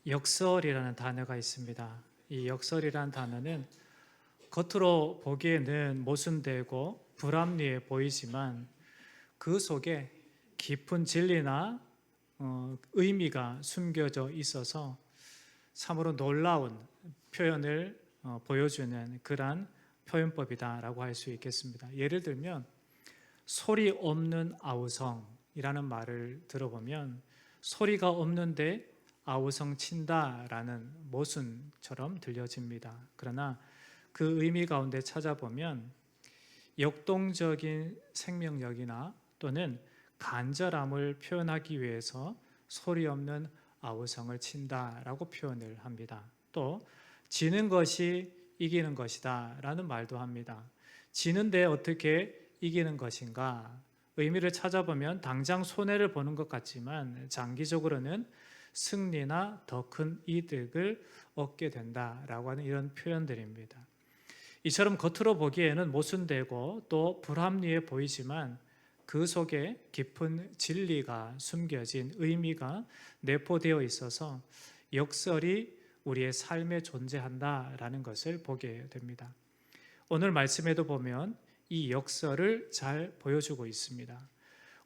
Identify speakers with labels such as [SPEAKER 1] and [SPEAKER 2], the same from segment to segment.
[SPEAKER 1] 역설이라는 단어가 있습니다. 이 역설이라는 단어는 겉으로 보기에는 모순되고 불합리해 보이지만 그 속에 깊은 진리나 의미가 숨겨져 있어서 참으로 놀라운 표현을 보여주는 그러한 표현법이다라고 할 수 있겠습니다. 예를 들면 소리 없는 아우성이라는 말을 들어보면 소리가 없는데 아우성 친다라는 모순처럼 들려집니다. 그러나 그 의미 가운데 찾아보면 역동적인 생명력이나 또는 간절함을 표현하기 위해서 소리 없는 아우성을 친다라고 표현을 합니다. 또 지는 것이 이기는 것이다 라는 말도 합니다. 지는데 어떻게 이기는 것인가? 의미를 찾아보면 당장 손해를 보는 것 같지만 장기적으로는 승리나 더 큰 이득을 얻게 된다라고 하는 이런 표현들입니다. 이처럼 겉으로 보기에는 모순되고 또 불합리해 보이지만 그 속에 깊은 진리가 숨겨진 의미가 내포되어 있어서 역설이 우리의 삶에 존재한다라는 것을 보게 됩니다. 오늘 말씀에도 보면 이 역설을 잘 보여주고 있습니다.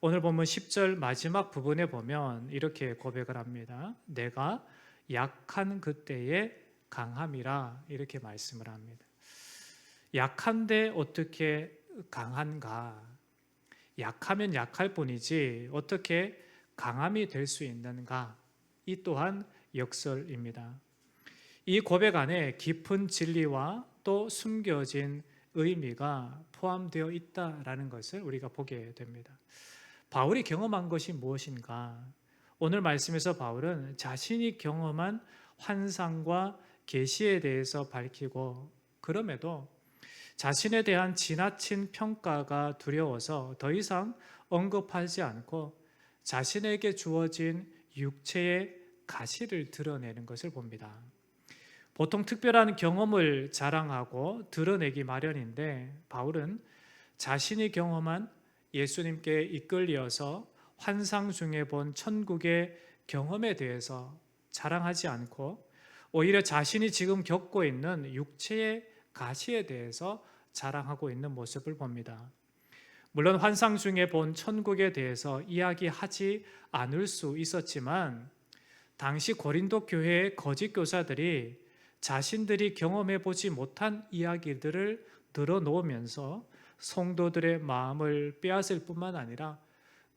[SPEAKER 1] 오늘 본문 10절 마지막 부분에 보면 이렇게 고백을 합니다. 내가 약한 그때의 강함이라 이렇게 말씀을 합니다. 약한데 어떻게 강한가? 약하면 약할 뿐이지 어떻게 강함이 될 수 있는가? 이 또한 역설입니다. 이 고백 안에 깊은 진리와 또 숨겨진 의미가 포함되어 있다라는 것을 우리가 보게 됩니다. 바울이 경험한 것이 무엇인가? 오늘 말씀에서 바울은 자신이 경험한 환상과 계시에 대해서 밝히고 그럼에도 자신에 대한 지나친 평가가 두려워서 더 이상 언급하지 않고 자신에게 주어진 육체의 가시를 드러내는 것을 봅니다. 보통 특별한 경험을 자랑하고 드러내기 마련인데 바울은 자신이 경험한 예수님께 이끌려서 환상 중에 본 천국의 경험에 대해서 자랑하지 않고 오히려 자신이 지금 겪고 있는 육체의 가시에 대해서 자랑하고 있는 모습을 봅니다. 물론 환상 중에 본 천국에 대해서 이야기하지 않을 수 있었지만 당시 고린도 교회의 거짓 교사들이 자신들이 경험해 보지 못한 이야기들을 들어놓으면서 성도들의 마음을 빼앗을 뿐만 아니라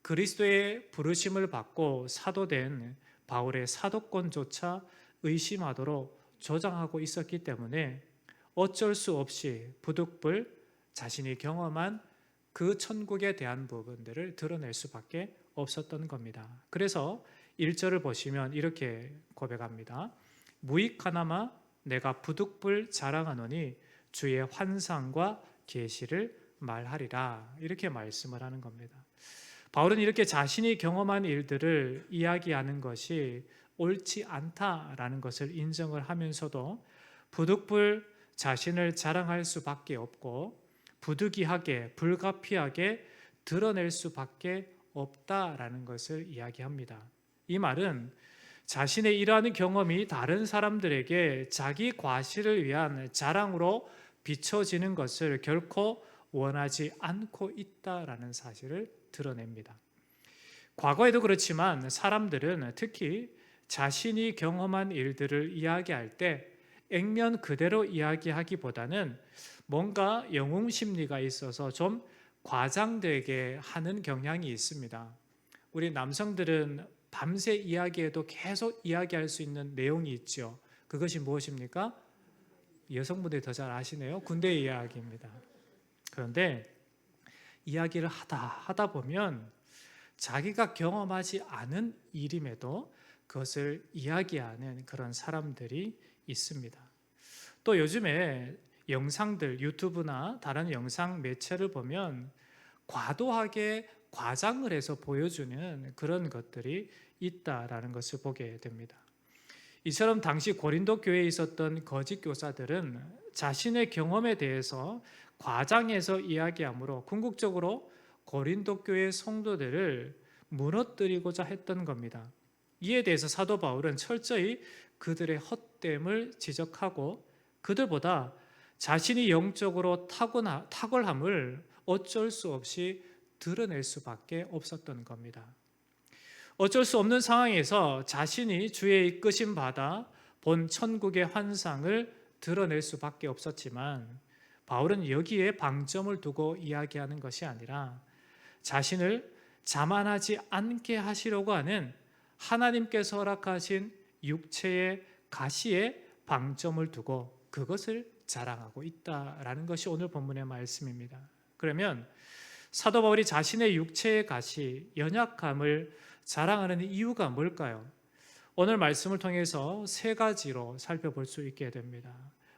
[SPEAKER 1] 그리스도의 부르심을 받고 사도된 바울의 사도권조차 의심하도록 조장하고 있었기 때문에 어쩔 수 없이 부득불 자신이 경험한 그 천국에 대한 부분들을 드러낼 수밖에 없었던 겁니다. 그래서 1절을 보시면 이렇게 고백합니다. 무익하나마 내가 부득불 자랑하노니 주의 환상과 계시를 말하리라 이렇게 말씀을 하는 겁니다. 바울은 이렇게 자신이 경험한 일들을 이야기하는 것이 옳지 않다라는 것을 인정을 하면서도 부득불 자신을 자랑할 수밖에 없고 부득이하게 불가피하게 드러낼 수밖에 없다라는 것을 이야기합니다. 이 말은 자신의 이러한 경험이 다른 사람들에게 자기 과시를 위한 자랑으로 비춰지는 것을 결코 원하지 않고 있다라는 사실을 드러냅니다. 과거에도 그렇지만 사람들은 특히 자신이 경험한 일들을 이야기할 때 액면 그대로 이야기하기보다는 뭔가 영웅 심리가 있어서 좀 과장되게 하는 경향이 있습니다. 우리 남성들은 밤새 이야기해도 계속 이야기할 수 있는 내용이 있죠. 그것이 무엇입니까? 여성분들이 더 잘 아시네요. 군대 이야기입니다. 그런데 이야기를 하다 보면 자기가 경험하지 않은 일임에도 그것을 이야기하는 그런 사람들이 있습니다. 또 요즘에 영상들, 유튜브나 다른 영상 매체를 보면 과도하게 과장을 해서 보여주는 그런 것들이 있다라는 것을 보게 됩니다. 이처럼 당시 고린도 교회에 있었던 거짓 교사들은 자신의 경험에 대해서 과장해서 이야기하므로 궁극적으로 고린도 교회 성도들을 무너뜨리고자 했던 겁니다. 이에 대해서 사도 바울은 철저히 그들의 헛됨을 지적하고 그들보다 자신이 영적으로 탁월함을 어쩔 수 없이 드러낼 수밖에 없었던 겁니다. 어쩔 수 없는 상황에서 자신이 주의 이끄심 받아 본 천국의 환상을 드러낼 수밖에 없었지만 바울은 여기에 방점을 두고 이야기하는 것이 아니라 자신을 자만하지 않게 하시려고 하는 하나님께서 허락하신 육체의 가시에 방점을 두고 그것을 자랑하고 있다라는 것이 오늘 본문의 말씀입니다. 그러면 사도 바울이 자신의 육체의 가시, 연약함을 자랑하는 이유가 뭘까요? 오늘 말씀을 통해서 세 가지로 살펴볼 수 있게 됩니다.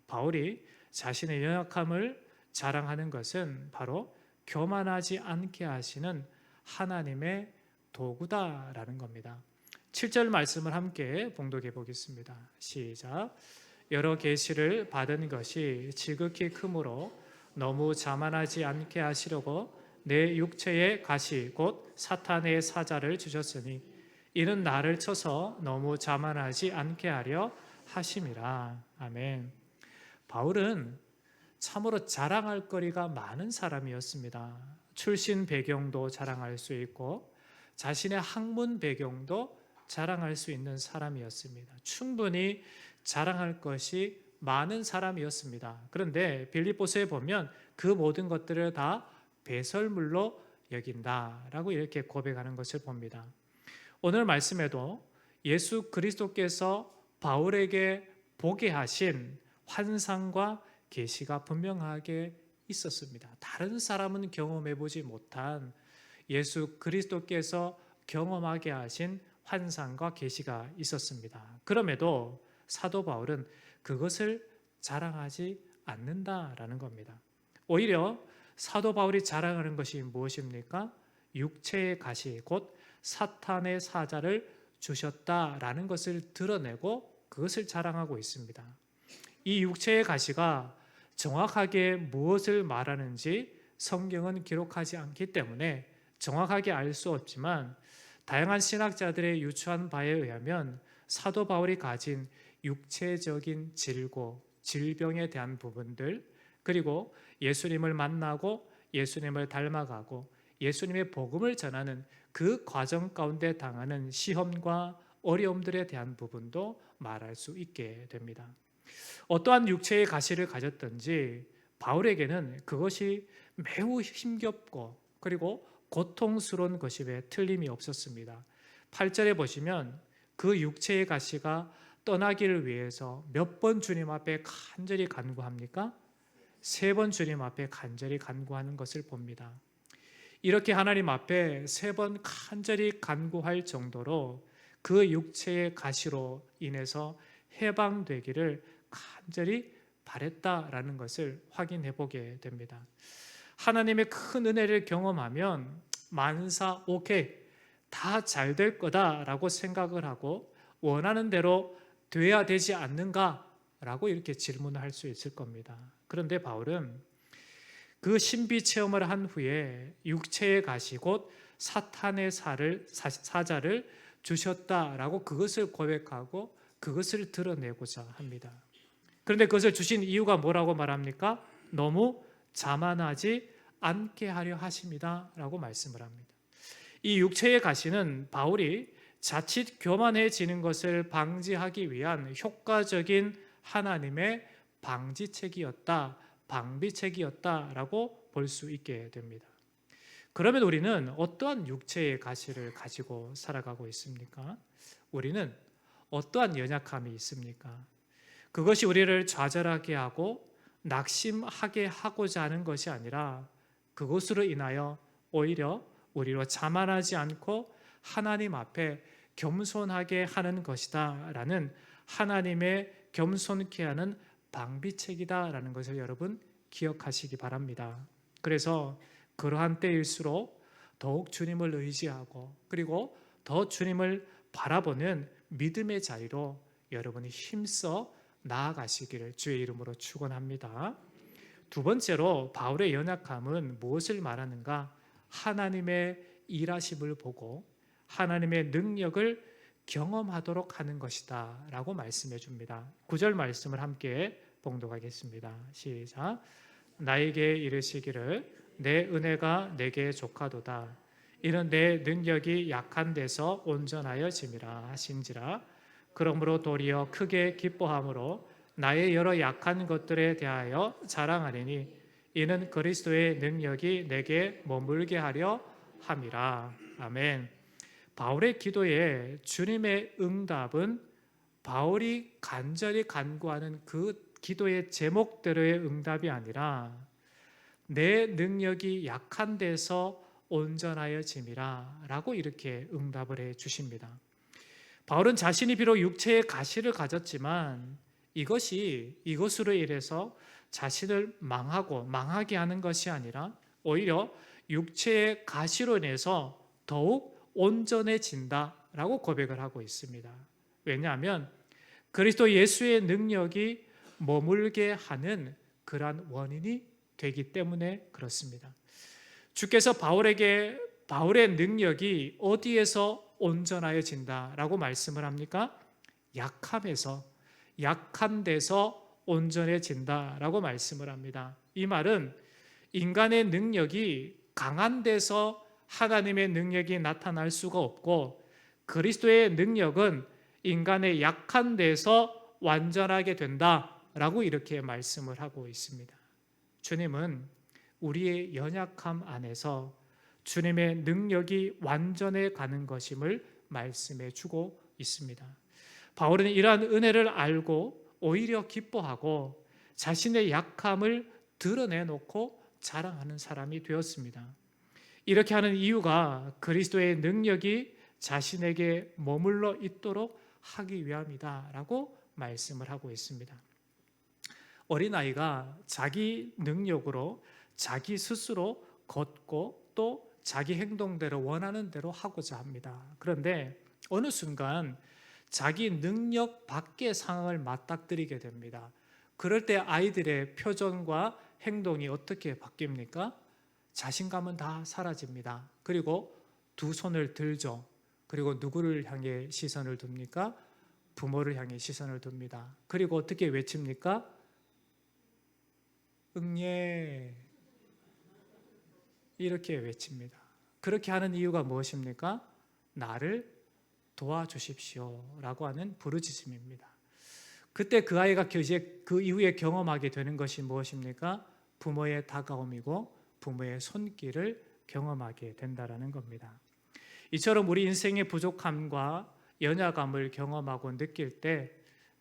[SPEAKER 1] 바울이 자신의 연약함을 자랑하는 것은 바로 교만하지 않게 하시는 하나님의 도구다라는 겁니다. 7절 말씀을 함께 봉독해 보겠습니다. 시작. 여러 계시를 받은 것이 지극히 크므로 너무 자만하지 않게 하시려고 내 육체의 가시 곧 사탄의 사자를 주셨으니 이는 나를 쳐서 너무 자만하지 않게 하려 하심이라. 아멘. 바울은 참으로 자랑할 거리가 많은 사람이었습니다. 출신 배경도 자랑할 수 있고 자신의 학문 배경도 자랑할 수 있는 사람이었습니다. 충분히 자랑할 것이 많은 사람이었습니다. 그런데 빌립보서에 보면 그 모든 것들을 다 배설물로 여긴다라고 이렇게 고백하는 것을 봅니다. 오늘 말씀에도 예수 그리스도께서 바울에게 보게 하신 환상과 계시가 분명하게 있었습니다. 다른 사람은 경험해 보지 못한 예수 그리스도께서 경험하게 하신 환상과 계시가 있었습니다. 그럼에도 사도 바울은 그것을 자랑하지 않는다라는 겁니다. 오히려 사도 바울이 자랑하는 것이 무엇입니까? 육체의 가시 곧 사탄의 사자를 주셨다라는 것을 드러내고 그것을 자랑하고 있습니다. 이 육체의 가시가 정확하게 무엇을 말하는지 성경은 기록하지 않기 때문에 정확하게 알 수 없지만 다양한 신학자들의 유추한 바에 의하면 사도 바울이 가진 육체적인 질고, 질병에 대한 부분들, 그리고 예수님을 만나고 예수님을 닮아가고 예수님의 복음을 전하는 그 과정 가운데 당하는 시험과 어려움들에 대한 부분도 말할 수 있게 됩니다. 어떠한 육체의 가시를 가졌든지 바울에게는 그것이 매우 힘겹고 그리고 고통스러운 것임에 틀림이 없었습니다. 8절에 보시면 그 육체의 가시가 떠나기를 위해서 몇 번 주님 앞에 간절히 간구합니까? 3번 주님 앞에 간절히 간구하는 것을 봅니다. 이렇게 하나님 앞에 3번 간절히 간구할 정도로 그 육체의 가시로 인해서 해방되기를 간절히 바랬다라는 것을 확인해 보게 됩니다. 하나님의 큰 은혜를 경험하면 만사 오케이 다 잘 될 거다라고 생각을 하고 원하는 대로 돼야 되지 않는가라고 이렇게 질문을 할 수 있을 겁니다. 그런데 바울은 그 신비 체험을 한 후에 육체의 가시 곧 사탄의 사자를 주셨다라고 그것을 고백하고 그것을 드러내고자 합니다. 그런데 그것을 주신 이유가 뭐라고 말합니까? 너무 자만하지 않게 하려 하심이다 라고 말씀을 합니다. 이 육체의 가시는 바울이 자칫 교만해지는 것을 방지하기 위한 효과적인 하나님의 방지책이었다, 방비책이었다라고 볼 수 있게 됩니다. 그러면 우리는 어떠한 육체의 가시를 가지고 살아가고 있습니까? 우리는 어떠한 연약함이 있습니까? 그것이 우리를 좌절하게 하고 낙심하게 하고자 하는 것이 아니라 그것으로 인하여 오히려 우리로 자만하지 않고 하나님 앞에 겸손하게 하는 것이다 라는 하나님의 겸손케 하는 방비책이다 라는 것을 여러분 기억하시기 바랍니다. 그래서 그러한 때일수록 더욱 주님을 의지하고 그리고 더 주님을 바라보는 믿음의 자리로 여러분이 힘써 나아가시기를 주의 이름으로 축원합니다. 두 번째로 바울의 연약함은 무엇을 말하는가? 하나님의 일하심을 보고 하나님의 능력을 경험하도록 하는 것이다 라고 말씀해 줍니다. 9절 말씀을 함께 봉독하겠습니다. 시작. 나에게 이르시기를 내 은혜가 내게 족하도다. 이는 내 능력이 약한 데서 온전하여 짐이라 하신지라. 그러므로 도리어 크게 기뻐함으로 나의 여러 약한 것들에 대하여 자랑하리니 이는 그리스도의 능력이 내게 머물게 하려 함이라. 아멘. 바울의 기도에 주님의 응답은 바울이 간절히 간구하는 그 기도의 제목대로의 응답이 아니라 내 능력이 약한 데서 온전하여 짐이라 라고 이렇게 응답을 해 주십니다. 바울은 자신이 비록 육체의 가시를 가졌지만 이것으로 인해서 자신을 망하게 하는 것이 아니라 오히려 육체의 가시로 인해서 더욱 온전해진다라고 고백을 하고 있습니다. 왜냐하면 그리스도 예수의 능력이 머물게 하는 그러한 원인이 되기 때문에 그렇습니다. 주께서 바울의 능력이 어디에서 온전하여진다라고 말씀을 합니까? 약한 데서 온전해진다라고 말씀을 합니다. 이 말은 인간의 능력이 강한 데서 하나님의 능력이 나타날 수가 없고 그리스도의 능력은 인간의 약한 데서 완전하게 된다라고 이렇게 말씀을 하고 있습니다. 주님은 우리의 연약함 안에서 주님의 능력이 완전해 가는 것임을 말씀해 주고 있습니다. 바울은 이러한 은혜를 알고 오히려 기뻐하고 자신의 약함을 드러내놓고 자랑하는 사람이 되었습니다. 이렇게 하는 이유가 그리스도의 능력이 자신에게 머물러 있도록 하기 위함이다라고 말씀을 하고 있습니다. 어린아이가 자기 능력으로 자기 스스로 걷고 또 자기 행동대로 원하는 대로 하고자 합니다. 그런데 어느 순간 자기 능력 밖의 상황을 맞닥뜨리게 됩니다. 그럴 때 아이들의 표정과 행동이 어떻게 바뀝니까? 자신감은 다 사라집니다. 그리고 두 손을 들죠. 그리고 누구를 향해 시선을 둡니까? 부모를 향해 시선을 둡니다. 그리고 어떻게 외칩니까? 응예. 이렇게 외칩니다. 그렇게 하는 이유가 무엇입니까? 나를 도와주십시오 라고 하는 부르짖음입니다. 그때 그 아이가 이제 그 이후에 경험하게 되는 것이 무엇입니까? 부모의 다가옴이고 부모의 손길을 경험하게 된다라는 겁니다. 이처럼 우리 인생의 부족함과 연약함을 경험하고 느낄 때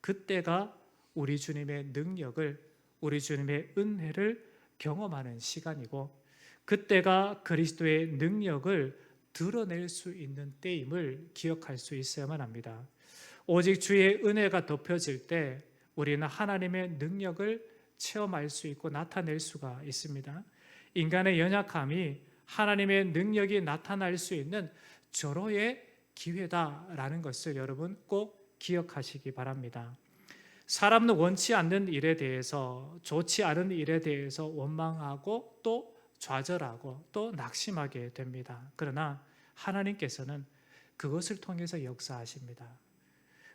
[SPEAKER 1] 그때가 우리 주님의 능력을, 우리 주님의 은혜를 경험하는 시간이고 그때가 그리스도의 능력을 드러낼 수 있는 때임을 기억할 수 있어야만 합니다. 오직 주의 은혜가 덮여질 때 우리는 하나님의 능력을 체험할 수 있고 나타낼 수가 있습니다. 인간의 연약함이 하나님의 능력이 나타날 수 있는 절호의 기회다라는 것을 여러분 꼭 기억하시기 바랍니다. 사람은 원치 않는 일에 대해서, 좋지 않은 일에 대해서 원망하고 또 좌절하고 또 낙심하게 됩니다. 그러나 하나님께서는 그것을 통해서 역사하십니다.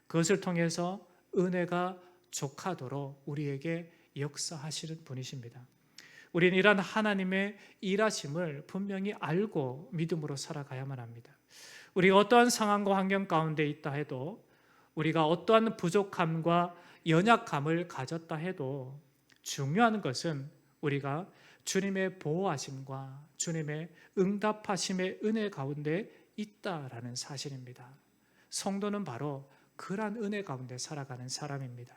[SPEAKER 1] 그것을 통해서 은혜가 족하도록 우리에게 역사하시는 분이십니다. 우리는 이러한 하나님의 일하심을 분명히 알고 믿음으로 살아가야만 합니다. 우리가 어떠한 상황과 환경 가운데 있다 해도, 우리가 어떠한 부족함과 연약함을 가졌다 해도 중요한 것은 우리가 주님의 보호하심과 주님의 응답하심의 은혜 가운데 있다라는 사실입니다. 성도는 바로 그러한 은혜 가운데 살아가는 사람입니다.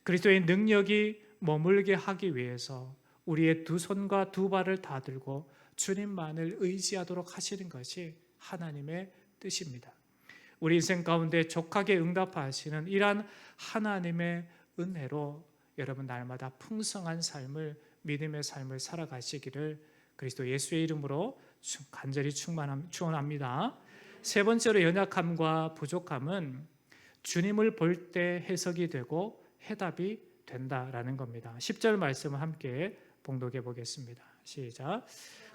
[SPEAKER 1] 그리스도의 능력이 머물게 하기 위해서 우리의 두 손과 두 발을 다 들고 주님만을 의지하도록 하시는 것이 하나님의 뜻입니다. 우리 인생 가운데 족하게 응답하시는 이러한 하나님의 은혜로 여러분 날마다 풍성한 삶을, 믿음의 삶을 살아가시기를 그리스도 예수의 이름으로 간절히 축원합니다. 세 번째로 연약함과 부족함은 주님을 볼 때 해석이 되고 해답이 된다라는 겁니다. 10절 말씀을 함께 봉독해 보겠습니다. 시작.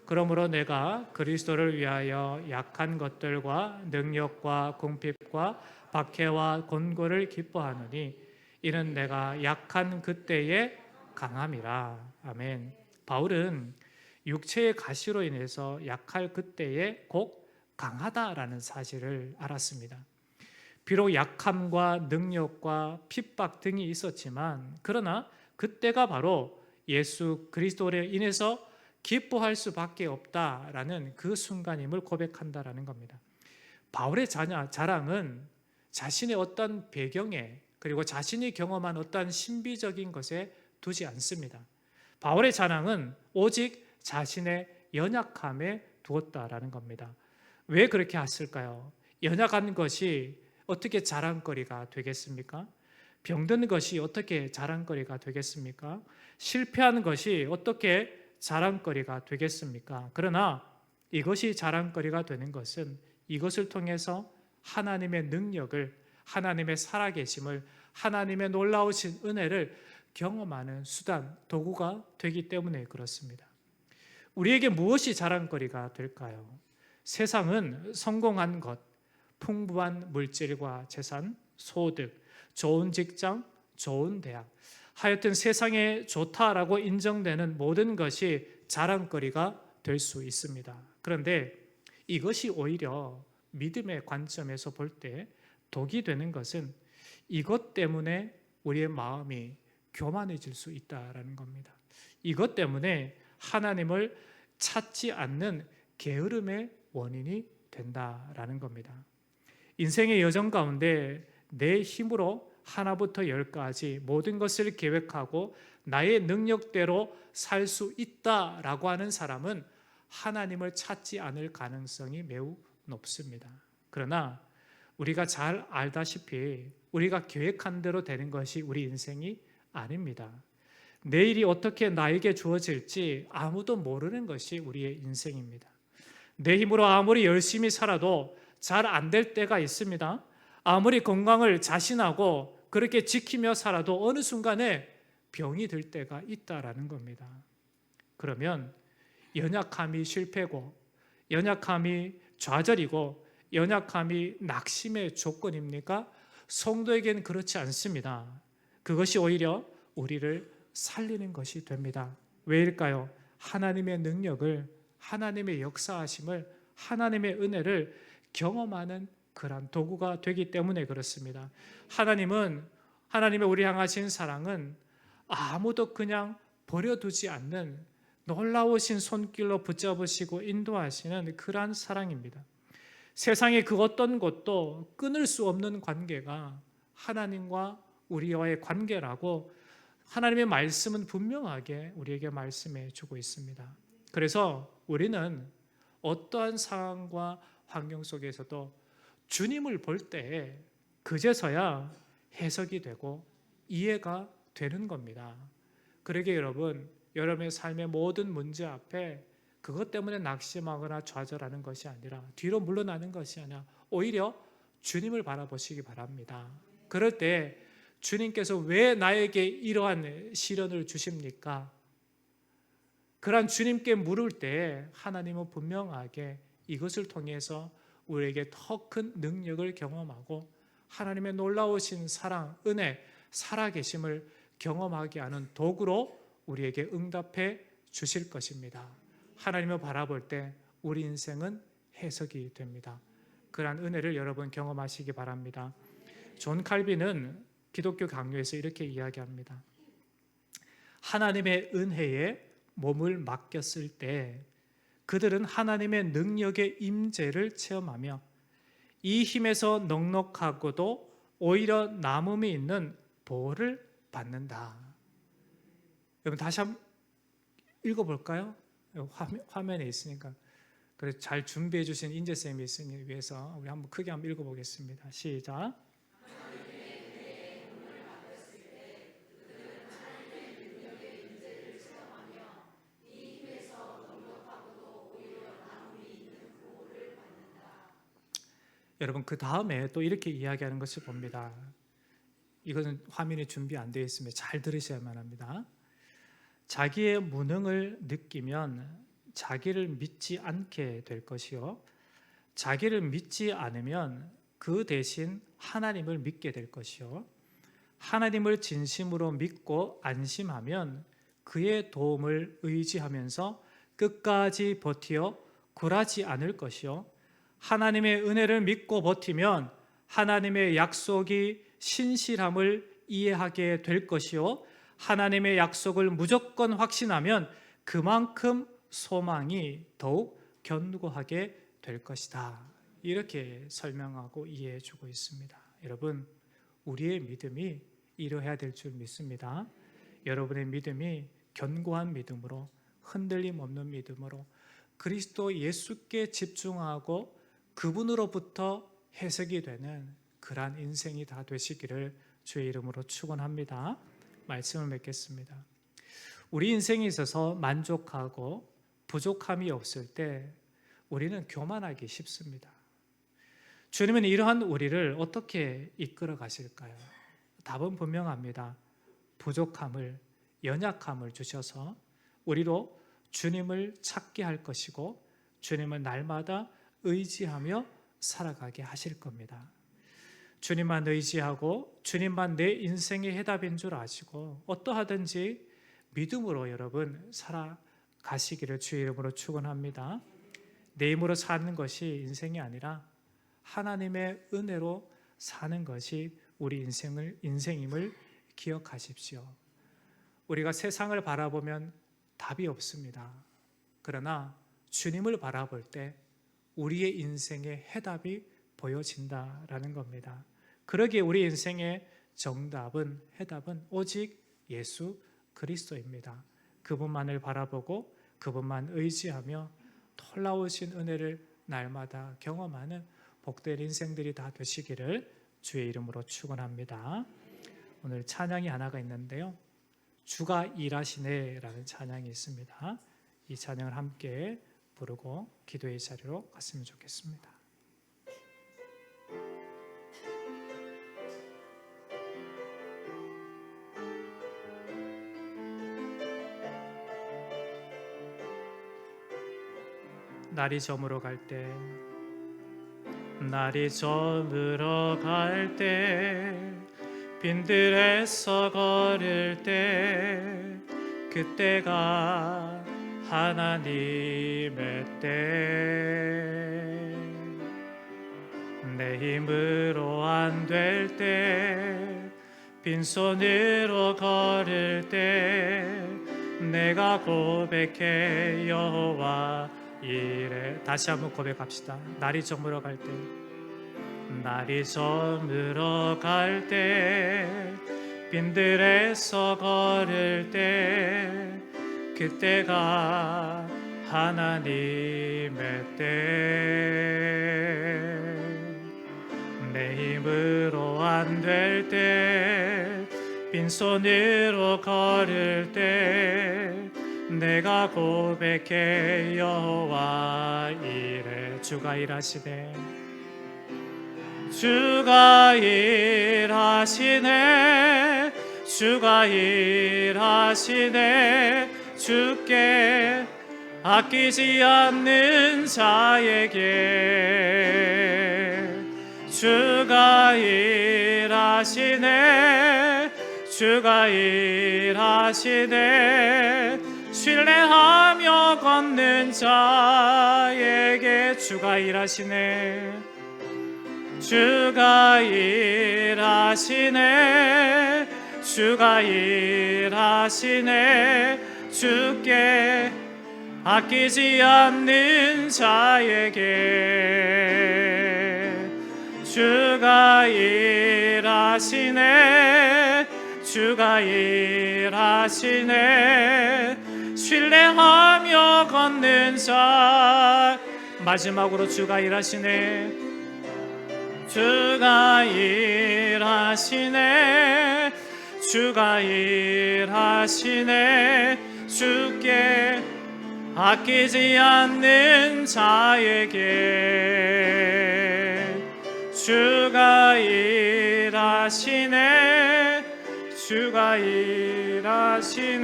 [SPEAKER 1] 그러므로 내가 그리스도를 위하여 약한 것들과 능력과 궁핍과 박해와 곤고를 기뻐하노니 이는 내가 약한 그때에 강함이라. 아멘. 바울은 육체의 가시로 인해서 약할 그때에 곧 강하다라는 사실을 알았습니다. 비록 약함과 능력과 핍박 등이 있었지만 그러나 그때가 바로 예수 그리스도로 인해서 기뻐할 수밖에 없다라는 그 순간임을 고백한다라는 겁니다. 바울의 자랑은 자신의 어떤 배경에 그리고 자신이 경험한 어떤 신비적인 것에 두지 않습니다. 바울의 자랑은 오직 자신의 연약함에 두었다라는 겁니다. 왜 그렇게 했을까요? 연약한 것이 어떻게 자랑거리가 되겠습니까? 병든 것이 어떻게 자랑거리가 되겠습니까? 실패한 것이 어떻게 자랑거리가 되겠습니까? 그러나 이것이 자랑거리가 되는 것은 이것을 통해서 하나님의 능력을, 하나님의 살아계심을, 하나님의 놀라우신 은혜를 경험하는 수단, 도구가 되기 때문에 그렇습니다. 우리에게 무엇이 자랑거리가 될까요? 세상은 성공한 것, 풍부한 물질과 재산, 소득, 좋은 직장, 좋은 대학, 하여튼 세상에 좋다라고 인정되는 모든 것이 자랑거리가 될 수 있습니다. 그런데 이것이 오히려 믿음의 관점에서 볼 때 독이 되는 것은 이것 때문에 우리의 마음이 교만해질 수 있다라는 겁니다. 이것 때문에 하나님을 찾지 않는 게으름의 원인이 된다라는 겁니다. 인생의 여정 가운데 내 힘으로 하나부터 열까지 모든 것을 계획하고 나의 능력대로 살 수 있다라고 하는 사람은 하나님을 찾지 않을 가능성이 매우 높습니다. 그러나 우리가 잘 알다시피 우리가 계획한 대로 되는 것이 우리 인생이 아닙니다. 내일이 어떻게 나에게 주어질지 아무도 모르는 것이 우리의 인생입니다. 내 힘으로 아무리 열심히 살아도 잘 안 될 때가 있습니다. 아무리 건강을 자신하고 그렇게 지키며 살아도 어느 순간에 병이 들 때가 있다라는 겁니다. 그러면 연약함이 실패고 연약함이 좌절이고 연약함이 낙심의 조건입니까? 성도에게는 그렇지 않습니다. 그것이 오히려 우리를 살리는 것이 됩니다. 왜일까요? 하나님의 능력을, 하나님의 역사하심을, 하나님의 은혜를 경험하는 그런 도구가 되기 때문에 그렇습니다. 하나님의 우리 향하신 사랑은 아무도 그냥 버려두지 않는 놀라우신 손길로 붙잡으시고 인도하시는 그러한 사랑입니다. 세상의 그 어떤 것도 끊을 수 없는 관계가 하나님과 우리와의 관계라고 하나님의 말씀은 분명하게 우리에게 말씀해 주고 있습니다. 그래서 우리는 어떠한 상황과 환경 속에서도 주님을 볼 때 그제서야 해석이 되고 이해가 되는 겁니다. 그러게 여러분의 삶의 모든 문제 앞에 그것 때문에 낙심하거나 좌절하는 것이 아니라 뒤로 물러나는 것이 아니라 오히려 주님을 바라보시기 바랍니다. 그럴 때 주님께서 왜 나에게 이러한 시련을 주십니까? 그러한 주님께 물을 때 하나님은 분명하게 이것을 통해서 우리에게 더 큰 능력을 경험하고 하나님의 놀라우신 사랑, 은혜, 살아계심을 경험하게 하는 도구로 우리에게 응답해 주실 것입니다. 하나님을 바라볼 때 우리 인생은 해석이 됩니다. 그러한 은혜를 여러분 경험하시기 바랍니다. 존 칼빈은 기독교 강요에서 이렇게 이야기합니다. 하나님의 은혜에 몸을 맡겼을 때 그들은 하나님의 능력의 임재를 체험하며 이 힘에서 넉넉하고도 오히려 남음이 있는 보호를 받는다. 여러분 다시 한번 읽어볼까요? 화면에 있으니까. 그래서 잘 준비해 주신 인재쌤이 있으니 위해서 우리 한번 크게 한번 읽어보겠습니다. 시작. 여러분 그 다음에 또 이렇게 이야기하는 것을 봅니다. 이것은 화면에 준비 안 되어 있으면 잘 들으셔야만 합니다. 자기의 무능을 느끼면 자기를 믿지 않게 될 것이요 자기를 믿지 않으면 그 대신 하나님을 믿게 될 것이요, 하나님을 진심으로 믿고 안심하면 그의 도움을 의지하면서 끝까지 버티어 굴하지 않을 것이요, 하나님의 은혜를 믿고 버티면 하나님의 약속이 신실함을 이해하게 될 것이요, 하나님의 약속을 무조건 확신하면 그만큼 소망이 더욱 견고하게 될 것이다. 이렇게 설명하고 이해해 주고 있습니다. 여러분, 우리의 믿음이 이러해야 될 줄 믿습니다. 여러분의 믿음이 견고한 믿음으로, 흔들림 없는 믿음으로 그리스도 예수께 집중하고 그분으로부터 해석이 되는 그러한 인생이 다 되시기를 주의 이름으로 축원합니다. 말씀을 맺겠습니다. 우리 인생에 있어서 만족하고 부족함이 없을 때 우리는 교만하기 쉽습니다. 주님은 이러한 우리를 어떻게 이끌어 가실까요? 답은 분명합니다. 부족함을, 연약함을 주셔서 우리로 주님을 찾게 할 것이고 주님을 날마다 의지하며 살아가게 하실 겁니다. 주님만 의지하고 주님만 내 인생의 해답인 줄 아시고 어떠하든지 믿음으로 여러분 살아가시기를 주의 이름으로 축원합니다. 내 힘으로 사는 것이 인생이 아니라 하나님의 은혜로 사는 것이 우리 인생임을 기억하십시오. 우리가 세상을 바라보면 답이 없습니다. 그러나 주님을 바라볼 때 우리의 인생의 해답이 보여진다라는 겁니다. 그러기에 우리 인생의 정답은, 해답은 오직 예수 그리스도입니다. 그분만을 바라보고 그분만 의지하며 놀라우신 은혜를 날마다 경험하는 복된 인생들이 다 되시기를 주의 이름으로 축원합니다. 오늘 찬양이 하나가 있는데요, 주가 일하시네라는 찬양이 있습니다. 이 찬양을 함께 부르고 기도의 자리로 갔으면 좋겠습니다. 날이 저물어 갈 때, 날이 저물어 갈 때, 빈들에서 걸을 때, 그때가 하나님의 때. 내 힘으로 안 될 때, 빈손으로 걸을 때, 내가 고백해 여호와 이래. 다시 한번 고백합시다. 날이 저물어 갈 때, 날이 저물어 갈 때, 빈들에서 걸을 때, 그때가 하나님의 때. 내 힘으로 안 될 때, 빈손으로 걸을 때, 내가 고백해 여호와 이래. 주가 일하시네, 주가 일하시네, 주가 일하시네. 주께 아끼지 않는 자에게 주가 일하시네, 주가 일하시네. 신뢰하며 걷는 자에게 주가 일하시네, 주가 일하시네, 주가 일하시네. 주께 아끼지 않는 자에게 주가 일하시네, 주가 일하시네. 신뢰하며 걷는 자. 마지막으로 주가 일하시네, 주가 일하시네, 주가 일하시네. 주께 아끼지 않는 자에게 주가 일하시네, 주가 일하시네.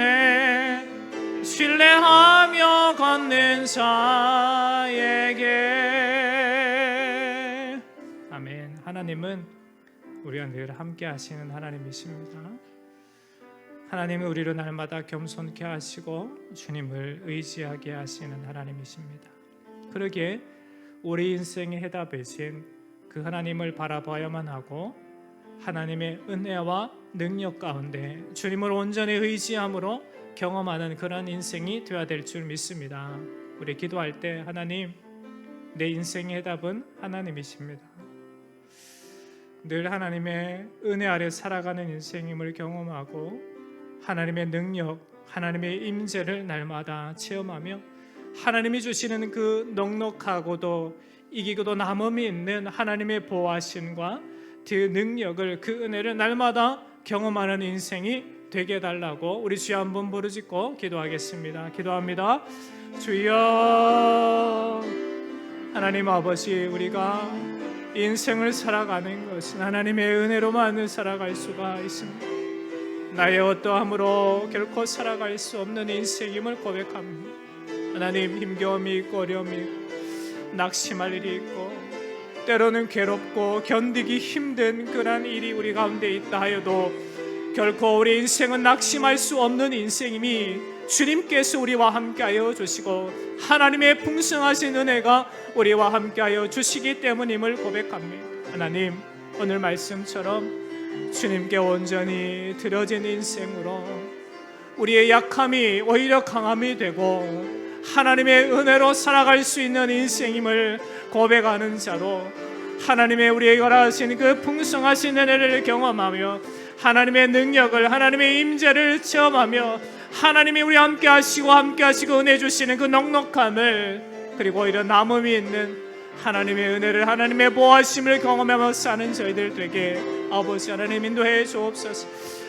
[SPEAKER 1] 신뢰하며 걷는 자에게. 아멘. 하나님 하나님은 우리와 늘 함께 하시는 하나님이십니다. 하나님은 우리를 날마다 겸손케 하시고 주님을 의지하게 하시는 하나님이십니다. 그러기에 우리 인생의 해답이신 그 하나님을 바라봐야만 하고 하나님의 은혜와 능력 가운데 주님을 온전히 의지함으로 경험하는 그런 인생이 되어야 될 줄 믿습니다. 우리 기도할 때 하나님, 내 인생의 해답은 하나님이십니다. 늘 하나님의 은혜 아래 살아가는 인생임을 경험하고 하나님의 능력, 하나님의 임재를 날마다 체험하며 하나님이 주시는 그 넉넉하고도 이기고도 남음이 있는 하나님의 보호하심과 그 능력을, 그 은혜를 날마다 경험하는 인생이 되게 해달라고 우리 주여 한번 부르짖고 기도하겠습니다. 기도합니다. 주여, 하나님 아버지, 우리가 인생을 살아가는 것은 하나님의 은혜로만 살아갈 수가 있습니다. 나의 어떠함으로 결코 살아갈 수 없는 인생임을 고백합니다. 하나님, 힘겨움이 있고 어려움이 있고 낙심할 일이 있고 때로는 괴롭고 견디기 힘든 그런 일이 우리 가운데 있다 하여도 결코 우리 인생은 낙심할 수 없는 인생임이 주님께서 우리와 함께하여 주시고 하나님의 풍성하신 은혜가 우리와 함께하여 주시기 때문임을 고백합니다. 하나님, 오늘 말씀처럼 주님께 온전히 드려진 인생으로 우리의 약함이 오히려 강함이 되고 하나님의 은혜로 살아갈 수 있는 인생임을 고백하는 자로 하나님의 우리에게 허락하신 그 풍성하신 은혜를 경험하며 하나님의 능력을, 하나님의 임재를 체험하며 하나님이 우리 함께 하시고 은혜 주시는 그 넉넉함을, 그리고 오히려 남음이 있는 하나님의 은혜를, 하나님의 보호하심을 경험하며 사는 저희들 되게 아버지 하나님 인도해 주옵소서.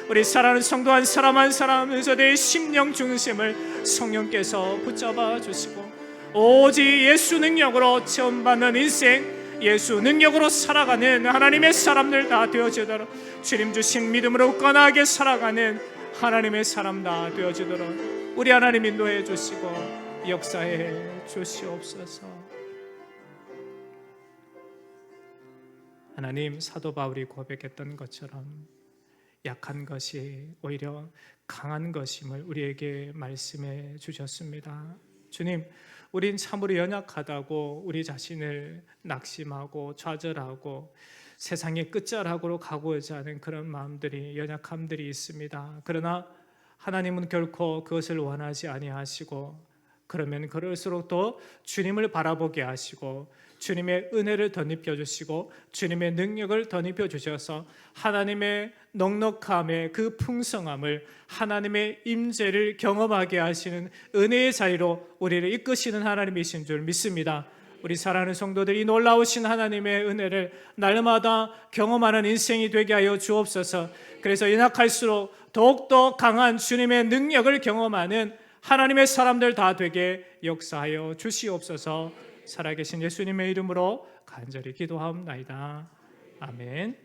[SPEAKER 1] 우리 사랑하는 성도 한 사람 한 사람에서 내 심령 중심을 성령께서 붙잡아 주시고 오직 예수 능력으로 체험받는 인생, 예수 능력으로 살아가는 하나님의 사람들 다 되어지도록, 주님 주신 믿음으로 굳건하게 살아가는 하나님의 사람 다 되어지도록 우리 하나님 인도해 주시고 역사해 주시옵소서. 하나님, 사도 바울이 고백했던 것처럼 약한 것이 오히려 강한 것임을 우리에게 말씀해 주셨습니다. 주님, 우린 참으로 연약하다고 우리 자신을 낙심하고 좌절하고 세상의 끝자락으로 가고자 하는 그런 마음들이, 연약함들이 있습니다. 그러나 하나님은 결코 그것을 원하지 아니하시고, 그러면 그럴수록 더 주님을 바라보게 하시고 주님의 은혜를 덧입혀 주시고 주님의 능력을 덧입혀 주셔서 하나님의 넉넉함의 그 풍성함을, 하나님의 임재를 경험하게 하시는 은혜의 자리로 우리를 이끄시는 하나님이신 줄 믿습니다. 우리 사랑하는 성도들이 놀라우신 하나님의 은혜를 날마다 경험하는 인생이 되게 하여 주옵소서. 그래서 연약할수록 더욱더 강한 주님의 능력을 경험하는 하나님의 사람들 다 되게 역사하여 주시옵소서. 살아계신 예수님의 이름으로 간절히 기도하옵나이다. 아멘.